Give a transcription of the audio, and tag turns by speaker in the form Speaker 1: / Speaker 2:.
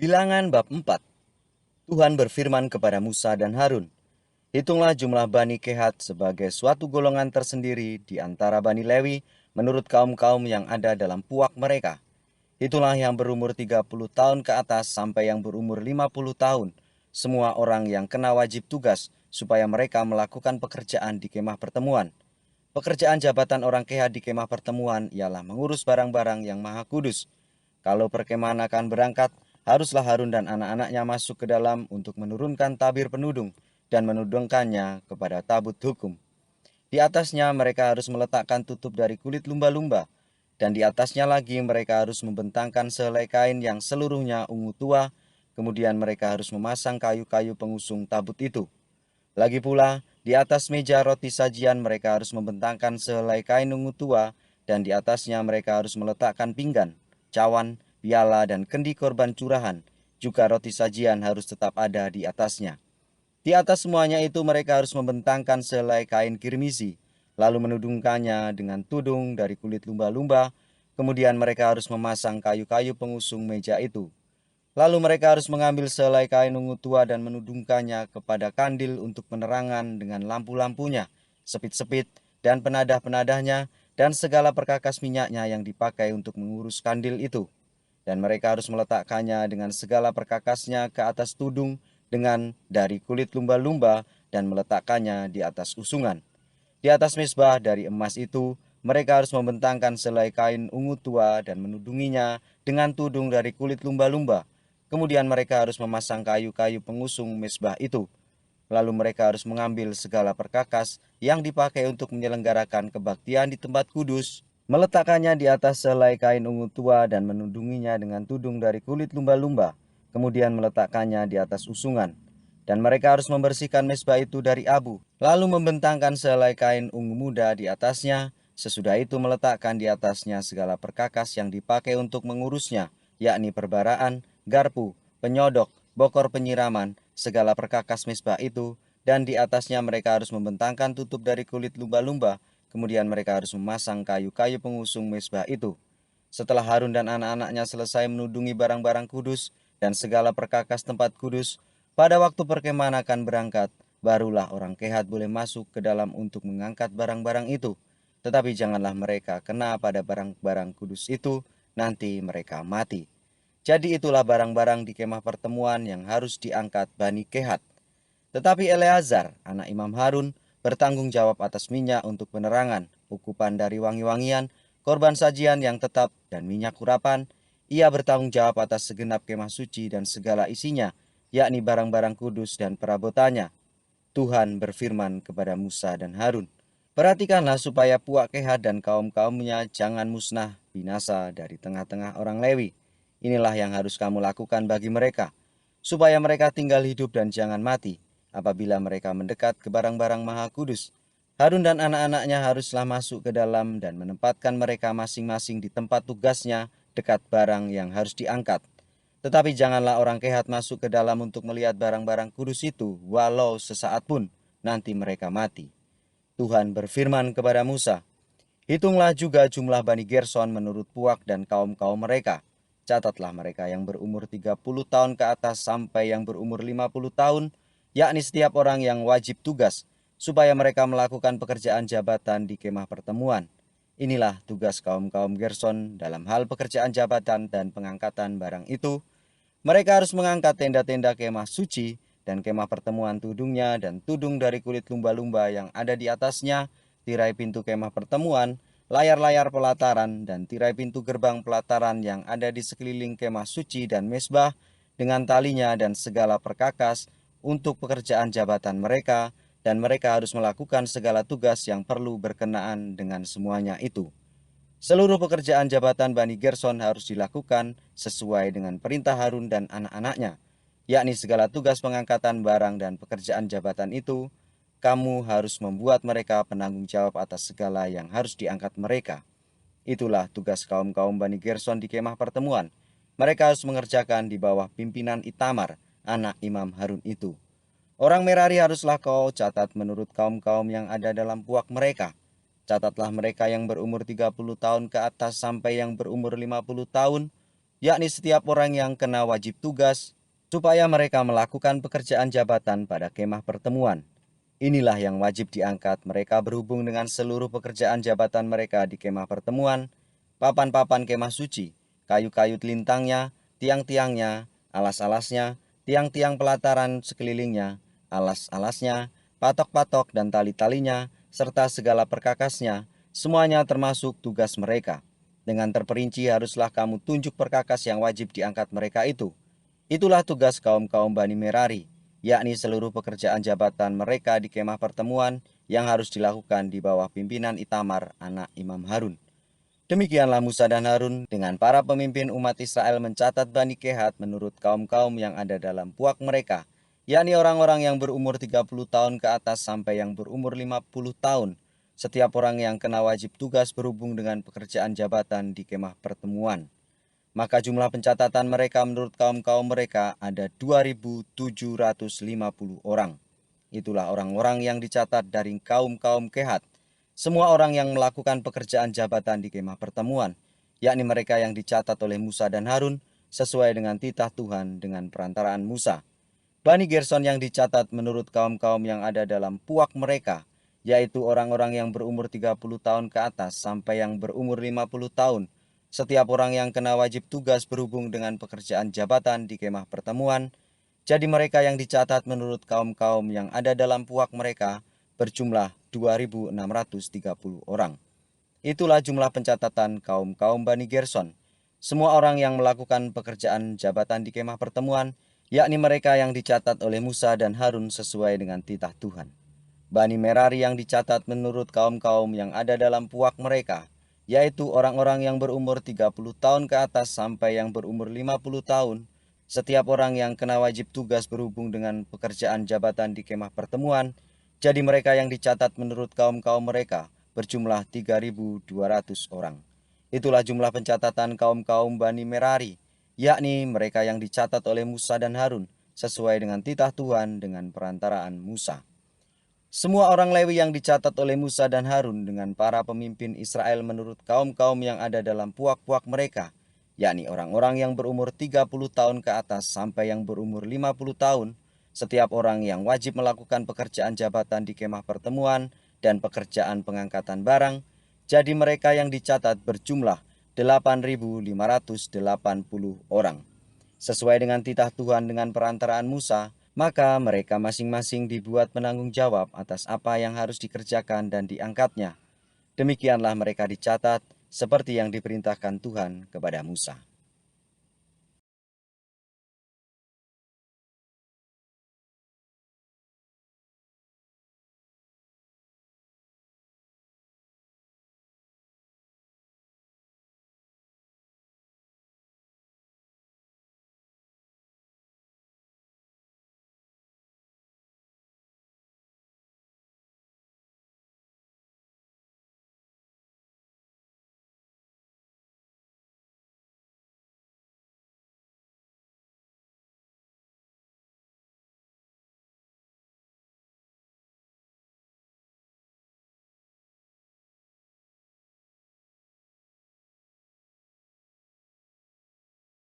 Speaker 1: Bilangan bab 4. Tuhan berfirman kepada Musa dan Harun, "Hitunglah jumlah Bani Kehat sebagai suatu golongan tersendiri di antara Bani Lewi menurut kaum-kaum yang ada dalam puak mereka. Itulah yang berumur 30 tahun ke atas sampai yang berumur 50 tahun, semua orang yang kena wajib tugas supaya mereka melakukan pekerjaan di kemah pertemuan. Pekerjaan jabatan orang Kehat di kemah pertemuan ialah mengurus barang-barang yang maha kudus. Kalau perkemahan akan berangkat, haruslah Harun dan anak-anaknya masuk ke dalam untuk menurunkan tabir penudung dan menudungkannya kepada tabut hukum. Di atasnya mereka harus meletakkan tutup dari kulit lumba-lumba, dan di atasnya lagi mereka harus membentangkan sehelai kain yang seluruhnya ungu tua. Kemudian mereka harus memasang kayu-kayu pengusung tabut itu. Lagi pula, di atas meja roti sajian mereka harus membentangkan sehelai kain ungu tua, dan di atasnya mereka harus meletakkan pinggan, cawan, piala, dan kendi korban curahan. Juga roti sajian harus tetap ada di atasnya. Di atas semuanya itu mereka harus membentangkan sehelai kain kirmisi, lalu menudungkannya dengan tudung dari kulit lumba-lumba. Kemudian mereka harus memasang kayu-kayu pengusung meja itu. Lalu mereka harus mengambil sehelai kain ungu tua dan menudungkannya kepada kandil untuk penerangan dengan lampu-lampunya, sepit-sepit, dan penadah-penadahnya, dan segala perkakas minyaknya yang dipakai untuk mengurus kandil itu. Dan mereka harus meletakkannya dengan segala perkakasnya ke atas tudung dengan dari kulit lumba-lumba dan meletakkannya di atas usungan. Di atas mezbah dari emas itu, mereka harus membentangkan selai kain ungu tua dan menudunginya dengan tudung dari kulit lumba-lumba. Kemudian mereka harus memasang kayu-kayu pengusung mezbah itu. Lalu mereka harus mengambil segala perkakas yang dipakai untuk menyelenggarakan kebaktian di tempat kudus, meletakkannya di atas selai kain ungu tua dan menudunginya dengan tudung dari kulit lumba-lumba, kemudian meletakkannya di atas usungan. Dan mereka harus membersihkan mezbah itu dari abu, lalu membentangkan selai kain ungu muda di atasnya. Sesudah itu meletakkan di atasnya segala perkakas yang dipakai untuk mengurusnya, yakni perbaraan, garpu, penyodok, bokor penyiraman, segala perkakas mezbah itu, dan di atasnya mereka harus membentangkan tutup dari kulit lumba-lumba. Kemudian mereka harus memasang kayu-kayu pengusung mezbah itu. Setelah Harun dan anak-anaknya selesai menudungi barang-barang kudus dan segala perkakas tempat kudus, pada waktu perkemahan akan berangkat, barulah orang Kehat boleh masuk ke dalam untuk mengangkat barang-barang itu. Tetapi janganlah mereka kena pada barang-barang kudus itu, nanti mereka mati. Jadi itulah barang-barang di kemah pertemuan yang harus diangkat Bani Kehat. Tetapi Eleazar, anak Imam Harun, bertanggung jawab atas minyak untuk penerangan, ukupan dari wangi-wangian, korban sajian yang tetap, dan minyak urapan. Ia bertanggung jawab atas segenap kemah suci dan segala isinya, yakni barang-barang kudus dan perabotannya. Tuhan berfirman kepada Musa dan Harun, "Perhatikanlah supaya puak Kehat dan kaum-kaumnya jangan musnah binasa dari tengah-tengah orang Lewi. Inilah yang harus kamu lakukan bagi mereka, supaya mereka tinggal hidup dan jangan mati apabila mereka mendekat ke barang-barang maha kudus. Harun dan anak-anaknya haruslah masuk ke dalam dan menempatkan mereka masing-masing di tempat tugasnya dekat barang yang harus diangkat. Tetapi janganlah orang Kehat masuk ke dalam untuk melihat barang-barang kudus itu, walau sesaat pun, nanti mereka mati." Tuhan berfirman kepada Musa, "Hitunglah juga jumlah Bani Gerson menurut puak dan kaum-kaum mereka. Catatlah mereka yang berumur 30 tahun ke atas sampai yang berumur 50 tahun, yakni setiap orang yang wajib tugas, supaya mereka melakukan pekerjaan jabatan di kemah pertemuan. Inilah tugas kaum-kaum Gerson dalam hal pekerjaan jabatan dan pengangkatan barang itu. Mereka harus mengangkat tenda-tenda kemah suci dan kemah pertemuan tudungnya dan tudung dari kulit lumba-lumba yang ada di atasnya, tirai pintu kemah pertemuan, layar-layar pelataran, dan tirai pintu gerbang pelataran yang ada di sekeliling kemah suci dan mesbah dengan talinya dan segala perkakas untuk pekerjaan jabatan mereka, dan mereka harus melakukan segala tugas yang perlu berkenaan dengan semuanya itu. Seluruh pekerjaan jabatan Bani Gerson harus dilakukan sesuai dengan perintah Harun dan anak-anaknya, yakni segala tugas pengangkatan barang dan pekerjaan jabatan itu. Kamu harus membuat mereka penanggung jawab atas segala yang harus diangkat mereka. Itulah tugas kaum-kaum Bani Gerson di kemah pertemuan. Mereka harus mengerjakan di bawah pimpinan Itamar, anak Imam Harun itu. Orang Merari haruslah kau catat menurut kaum-kaum yang ada dalam puak mereka. Catatlah mereka yang berumur 30 tahun ke atas sampai yang berumur 50 tahun, yakni setiap orang yang kena wajib tugas, supaya mereka melakukan pekerjaan jabatan pada kemah pertemuan. Inilah yang wajib diangkat mereka berhubung dengan seluruh pekerjaan jabatan mereka di kemah pertemuan, papan-papan kemah suci, kayu-kayu lintangnya, tiang-tiangnya, alas-alasnya, tiang-tiang pelataran sekelilingnya, alas-alasnya, patok-patok dan tali-talinya, serta segala perkakasnya, semuanya termasuk tugas mereka. Dengan terperinci haruslah kamu tunjuk perkakas yang wajib diangkat mereka itu. Itulah tugas kaum-kaum Bani Merari, yakni seluruh pekerjaan jabatan mereka di kemah pertemuan yang harus dilakukan di bawah pimpinan Itamar, anak Imam Harun. Demikianlah Musa dan Harun dengan para pemimpin umat Israel mencatat Bani Kehat menurut kaum-kaum yang ada dalam puak mereka, yakni orang-orang yang berumur 30 tahun ke atas sampai yang berumur 50 tahun, setiap orang yang kena wajib tugas berhubung dengan pekerjaan jabatan di kemah pertemuan. Maka jumlah pencatatan mereka menurut kaum-kaum mereka ada 2.750 orang. Itulah orang-orang yang dicatat dari kaum-kaum Kehat, semua orang yang melakukan pekerjaan jabatan di kemah pertemuan, yakni mereka yang dicatat oleh Musa dan Harun sesuai dengan titah Tuhan dengan perantaraan Musa. Bani Gerson yang dicatat menurut kaum-kaum yang ada dalam puak mereka, yaitu orang-orang yang berumur 30 tahun ke atas sampai yang berumur 50 tahun, setiap orang yang kena wajib tugas berhubung dengan pekerjaan jabatan di kemah pertemuan. Jadi mereka yang dicatat menurut kaum-kaum yang ada dalam puak mereka berjumlah 2.630 orang. Itulah jumlah pencatatan kaum-kaum Bani Gerson. Semua orang yang melakukan pekerjaan jabatan di kemah pertemuan, yakni mereka yang dicatat oleh Musa dan Harun sesuai dengan titah Tuhan. Bani Merari yang dicatat menurut kaum-kaum yang ada dalam puak mereka, yaitu orang-orang yang berumur 30 tahun ke atas sampai yang berumur 50 tahun, setiap orang yang kena wajib tugas berhubung dengan pekerjaan jabatan di kemah pertemuan, jadi mereka yang dicatat menurut kaum-kaum mereka berjumlah 3.200 orang. Itulah jumlah pencatatan kaum-kaum Bani Merari, yakni mereka yang dicatat oleh Musa dan Harun sesuai dengan titah Tuhan dengan perantaraan Musa. Semua orang Lewi yang dicatat oleh Musa dan Harun dengan para pemimpin Israel menurut kaum-kaum yang ada dalam puak-puak mereka, yakni orang-orang yang berumur 30 tahun ke atas sampai yang berumur 50 tahun, setiap orang yang wajib melakukan pekerjaan jabatan di kemah pertemuan dan pekerjaan pengangkatan barang, jadi mereka yang dicatat berjumlah 8.580 orang. Sesuai dengan titah Tuhan dengan perantaraan Musa, maka mereka masing-masing dibuat penanggung jawab atas apa yang harus dikerjakan dan diangkatnya. Demikianlah mereka dicatat seperti yang diperintahkan Tuhan kepada Musa.